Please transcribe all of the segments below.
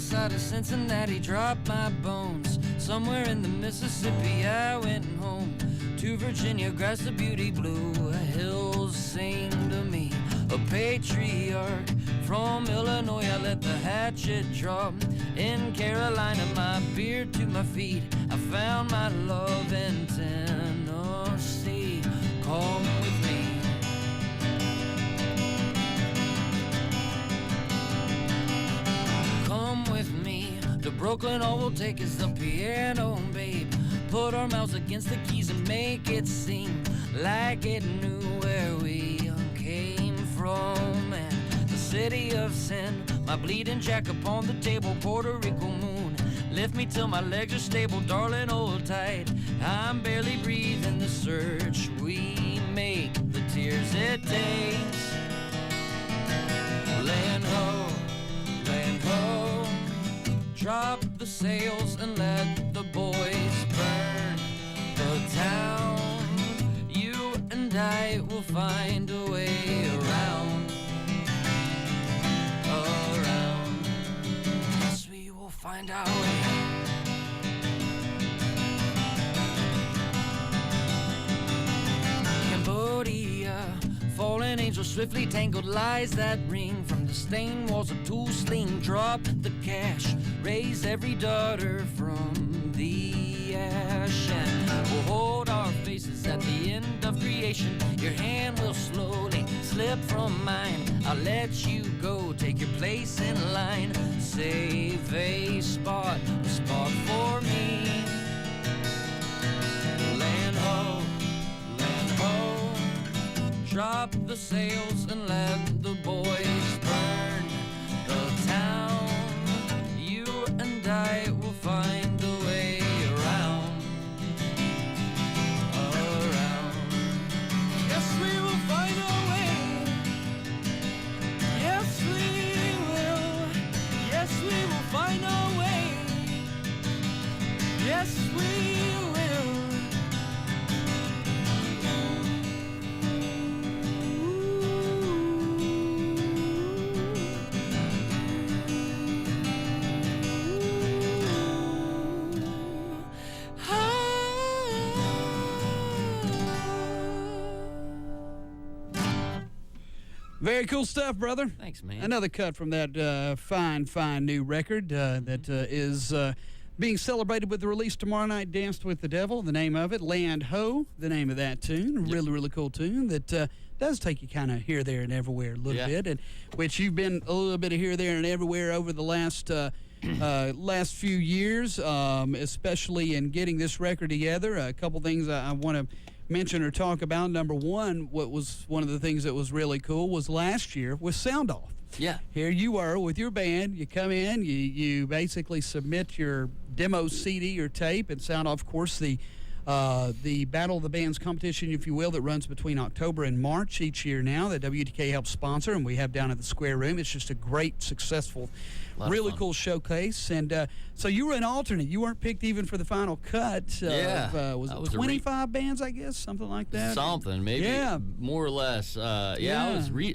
sunny side of Cincinnati, dropped my bones. Somewhere in the Mississippi I went home. To Virginia, grass the beauty blue hills sing to me. A patriarch from Illinois, I let the hatchet drop. In Carolina, my beard to my feet, I found my love in Tennessee. Come with me. Come with me to Brooklyn, all we'll take is the piano, babe. Put our mouths against the keys and make it seem like it knew where we came from. And the city of sin, my bleeding jack upon the table, Puerto Rico moon. Lift me till my legs are stable, darling, hold tight. I'm barely breathing, the search we make, the tears it takes. Land ho, land ho. Drop the sails and let the boys burn the town. You and I will find a way around. Yes, we will find our way. Cambodia, fallen angels, swiftly tangled lies that ring from the stained walls of tool sling. Drop the cash, raise every daughter from the ash, and we'll hold our faces at the end of creation. Your hand will slowly slip from mine. I'll let you go, take your place in line. Save a spot for me. Land ho, land ho. Drop the sails and let the boys burn the town. You and I will find a way around. Yes, we will find a way. Yes, we will. Yes, we will find a way. Yes, we will. Very cool stuff, brother. Thanks, man. Another cut from that fine new record that is being celebrated with the release tomorrow night, Danced with the Devil, the name of it. Land Ho, the name of that tune. Really cool tune that does take you kind of here, there, and everywhere a little bit, and which you've been a little bit of here, there, and everywhere over the last few years, especially in getting this record together. A couple things I want to mention or talk about. Number one, what was one of the things that was really cool was last year with Sound Off. Yeah. Here you were with your band. You come in, you basically submit your demo CD or tape, and Sound Off, of course, the Battle of the Bands competition, if you will, that runs between October and March each year now, that WTK helps sponsor, and we have down at the Square Room. It's just a great, successful, really cool showcase. And so you were an alternate. You weren't picked even for the final cut. Was it 25 bands, I guess, something like that? Something, maybe more or less. I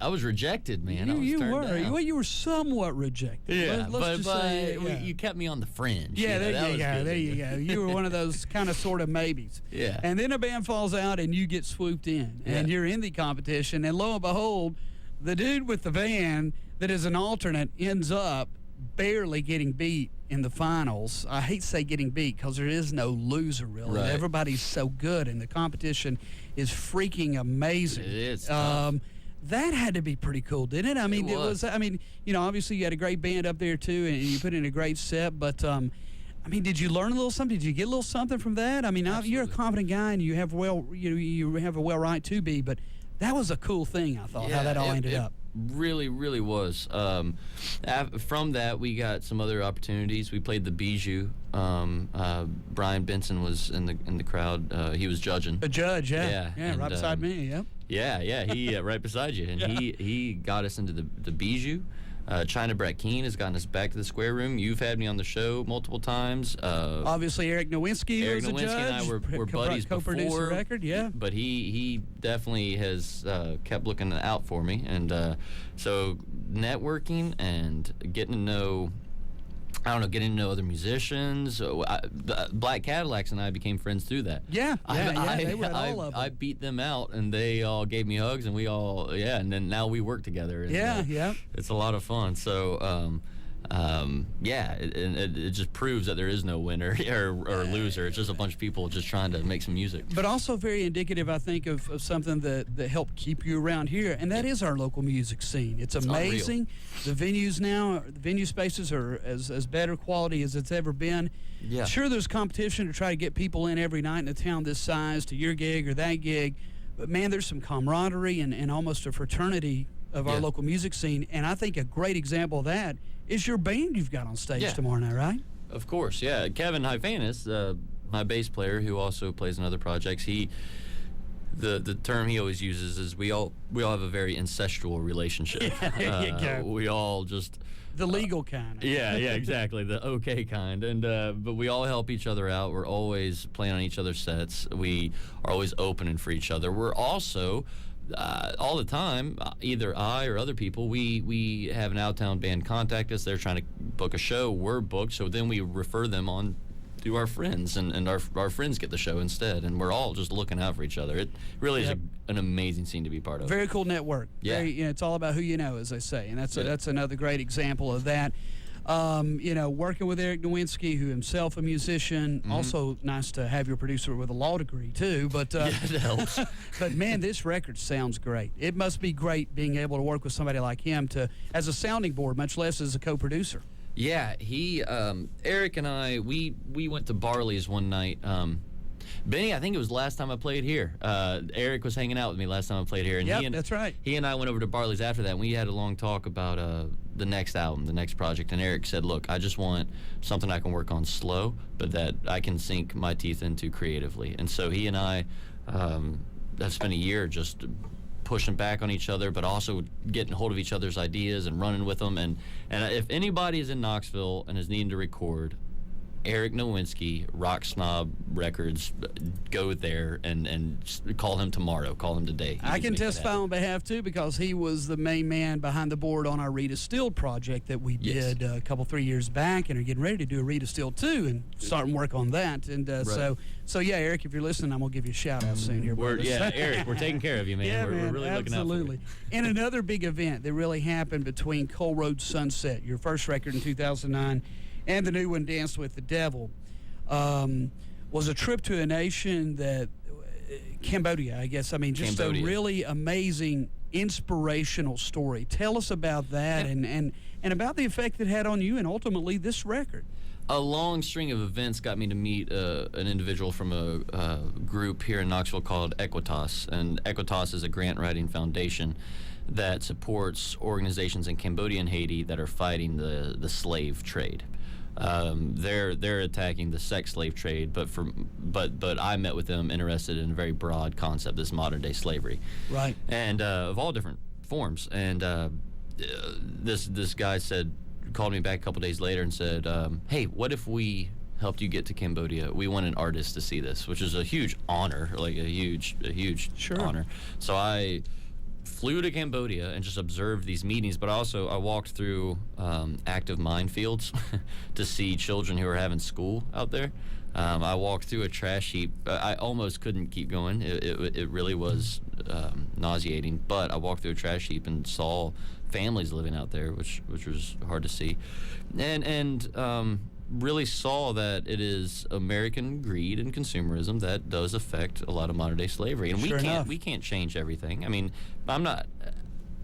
was rejected, man. You were somewhat rejected. Yeah, let's just say, you kept me on the fringe. Yeah, there you go. You were one of those kind of sort of maybes. Yeah. And then a band falls out and you get swooped in and you're in the competition, and lo and behold, the dude with the van that is an alternate ends up barely getting beat in the finals. I hate to say getting beat because there is no loser, really. Right. Everybody's so good and the competition is freaking amazing. It is. That had to be pretty cool, didn't it? I mean, it was. Obviously you had a great band up there too, and you put in a great set, but I mean, did you learn a little something? Did you get a little something from that? I mean, you're a confident guy, and you have you have a well right to be, but that was a cool thing, I thought, how that all ended up. Really, really was. From that, we got some other opportunities. We played the Bijou. Brian Benson was in the crowd. He was judging. A judge, yeah, right beside me. Yep. Yeah, he right beside you, and he got us into the Bijou. China Brett Keane has gotten us back to the Square Room. You've had me on the show multiple times. Obviously, Eric Nowinski was a judge. And I were buddies co-produced before. The record, yeah. But he definitely has kept looking out for me. And so networking and getting to know I don't know, getting to know other musicians. So the Black Cadillacs and I became friends through that. Yeah, they were at all of them. I beat them out, and they all gave me hugs, and and then now we work together. And, yeah. It's a lot of fun. So, it just proves that there is no winner or loser. It's just a bunch of people just trying to make some music. But also very indicative, I think, of something that helped keep you around here, and that is our local music scene. It's amazing. The venues now, the venue spaces are as better quality as it's ever been. Yeah. Sure, there's competition to try to get people in every night in a town this size to your gig or that gig, but man, there's some camaraderie and almost a fraternity of our local music scene, and I think a great example of that is your band you've got on stage tomorrow night, right? Of course, yeah. Kevin Hyphanis, my bass player, who also plays in other projects, the term he always uses is we all have a very incestual relationship. There you go. We all just the legal kind. Yeah, exactly, the okay kind. And but we all help each other out. We're always playing on each other's sets. We are always opening for each other. We're also all the time, either I or other people, we have an out-of-town band contact us. They're trying to book a show. We're booked, so then we refer them on to our friends, and our friends get the show instead. And we're all just looking out for each other. It really is an amazing scene to be part of. Very cool network. Yeah. It's all about who you know, as they say, and that's another great example of that. Working with Eric Nowinski, who himself a musician, also nice to have your producer with a law degree too. But it helps. But man, this record sounds great. It must be great being able to work with somebody like him as a sounding board, much less as a co-producer. Yeah, Eric and I, we went to Barley's one night. Benny, I think it was the last time I played here. Eric was hanging out with me last time I played here. And that's right. He and I went over to Barley's after that, and we had a long talk about the next album, the next project. And Eric said, look, I just want something I can work on slow, but that I can sink my teeth into creatively. And so he and I have spent a year just pushing back on each other, but also getting hold of each other's ideas and running with them. And if anybody is in Knoxville and is needing to record, Eric Nowinski, Rock Snob Records, go there and call him tomorrow. Call him today. I can testify on behalf, too, because he was the main man behind the board on our Rita Still project that we did a couple, 3 years back, and are getting ready to do a Rita Still 2 and starting work on that. And so, Eric, if you're listening, I'm going to give you a shout-out soon here, brother. Eric, we're taking care of you, man. Yeah, we're really looking out for you. And another big event that really happened between Coal Road Sunset, your first record in 2009, and the new one, Dance with the Devil, was a trip to a nation that, Cambodia, I guess. I mean, just Cambodia. A really amazing, inspirational story. Tell us about that and about the effect it had on you and ultimately this record. A long string of events got me to meet an individual from a group here in Knoxville called Equitas. And Equitas is a grant-writing foundation that supports organizations in Cambodia and Haiti that are fighting the slave trade. They're attacking the sex slave trade, but I met with them interested in a very broad concept, this modern day slavery, right? And of all different forms. And this guy called me back a couple days later and said, "Hey, what if we helped you get to Cambodia? We want an artist to see this," which is a huge honor, like a huge honor. So I flew to Cambodia and just observed these meetings, but also I walked through active minefields to see children who are having school out there. I walked through a trash heap. I almost couldn't keep going. It really was nauseating, but I walked through a trash heap and saw families living out there, which was hard to see, and really saw that it is American greed and consumerism that does affect a lot of modern day slavery, and we can't change everything. I mean,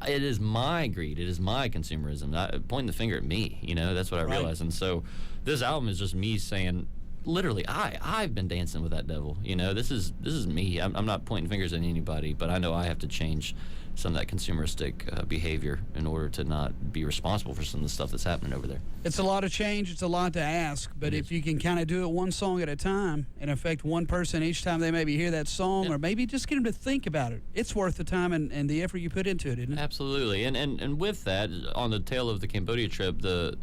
it is my greed, it is my consumerism. Pointing the finger at me, that's what I realized. And so this album is just me saying, literally, I've been dancing with that devil. This is me. I'm not pointing fingers at anybody, but I know I have to change some of that consumeristic behavior in order to not be responsible for some of the stuff that's happening over there. It's a lot of change. It's a lot to ask. But if you can kind of do it one song at a time and affect one person each time they maybe hear that song, or maybe just get them to think about it, it's worth the time and the effort you put into it, isn't it? Absolutely. And with that, on the tail of the Cambodia trip, the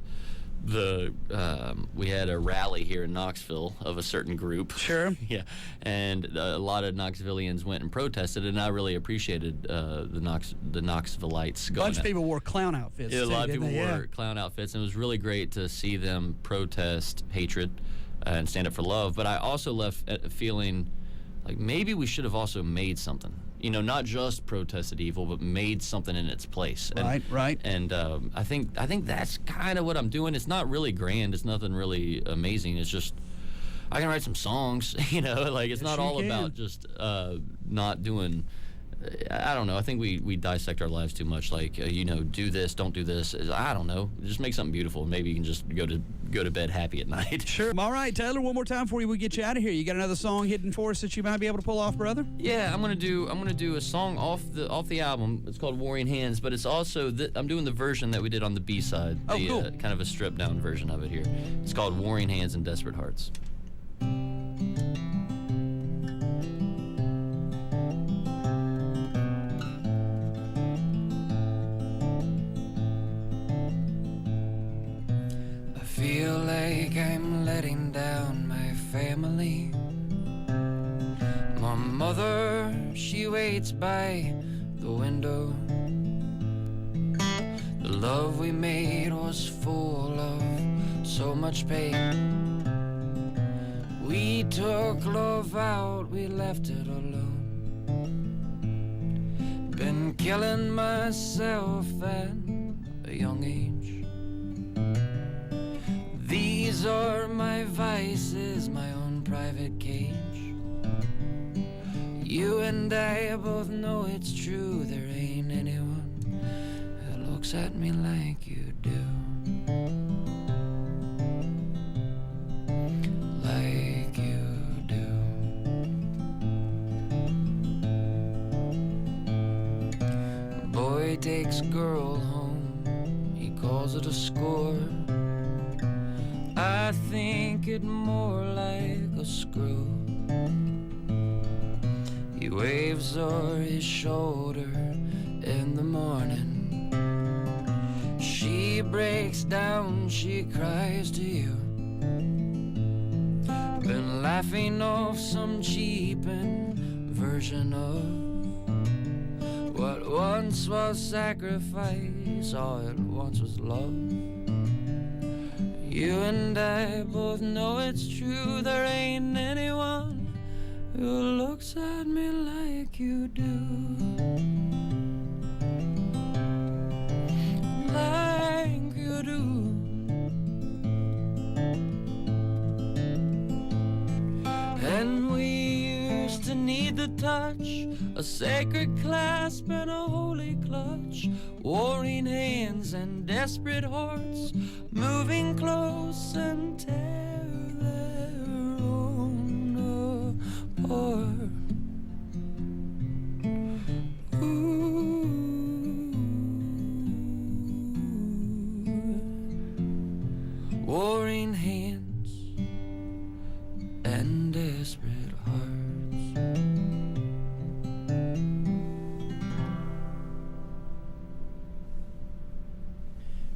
we had a rally here in Knoxville of a certain group. Sure. Yeah, and a lot of Knoxvillians went and protested, and I really appreciated the Knoxvillites A going bunch of out. people wore clown outfits. Yeah, a too, lot of didn't people they? wore clown outfits, and it was really great to see them protest hatred and stand up for love. But I also left feeling like maybe we should have also made something. Not just protested evil, but made something in its place. And, Right. And I think that's kind of what I'm doing. It's not really grand. It's nothing really amazing. It's just I can write some songs. Like it's not all about just not doing. I don't know. I think we dissect our lives too much. Like do this, don't do this. I don't know. Just make something beautiful. Maybe you can just go to bed happy at night. Sure. All right, Taylor. One more time before we get you out of here. You got another song hidden for us that you might be able to pull off, brother? Yeah, I'm gonna do a song off the album. It's called Warring Hands, but it's also I'm doing the version that we did on the B side. Oh, cool. Kind of a stripped down version of it here. It's called Warring Hands and Desperate Hearts. Feel like I'm letting down my family. My mother, she waits by the window. The love we made was full of so much pain. We took love out, we left it alone. Been killing myself at a young age. These are my vices, my own private cage. You and I both know it's true. There ain't anyone who looks at me like you do. Like you do. Boy takes girl home, he calls it a score. I think it more like a screw. He waves o'er his shoulder in the morning. She breaks down, she cries to you. Been laughing off some cheapened version of what once was sacrifice, all it once was love. You and I both know it's true. There ain't anyone who looks at me like you do. Like you do. And we used to need the touch, a sacred clasp and a holy clutch, warring hands and desperate hearts, moving close and tear their own apart. Warring hands and desperate hearts.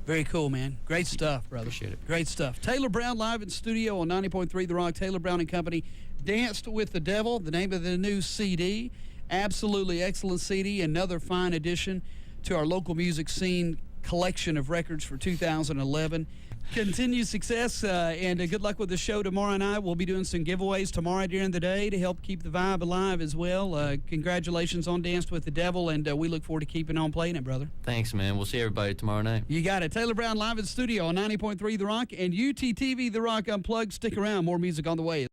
Very cool, man. Great stuff, brother. Appreciate it. Great stuff. Taylor Brown live in studio on 90.3 The Rock. Taylor Brown and Company. Danced with the Devil, the name of the new CD. Absolutely excellent CD. Another fine addition to our local music scene collection of records for 2011. Continued success and good luck with the show tomorrow night. We'll be doing some giveaways tomorrow during the day to help keep the vibe alive as well. Congratulations on Danced with the Devil, and we look forward to keeping on playing it, brother. Thanks, man. We'll see everybody tomorrow night. You got it. Taylor Brown live in studio on 90.3 The Rock and UTTV The Rock Unplugged. Stick around. More music on the way.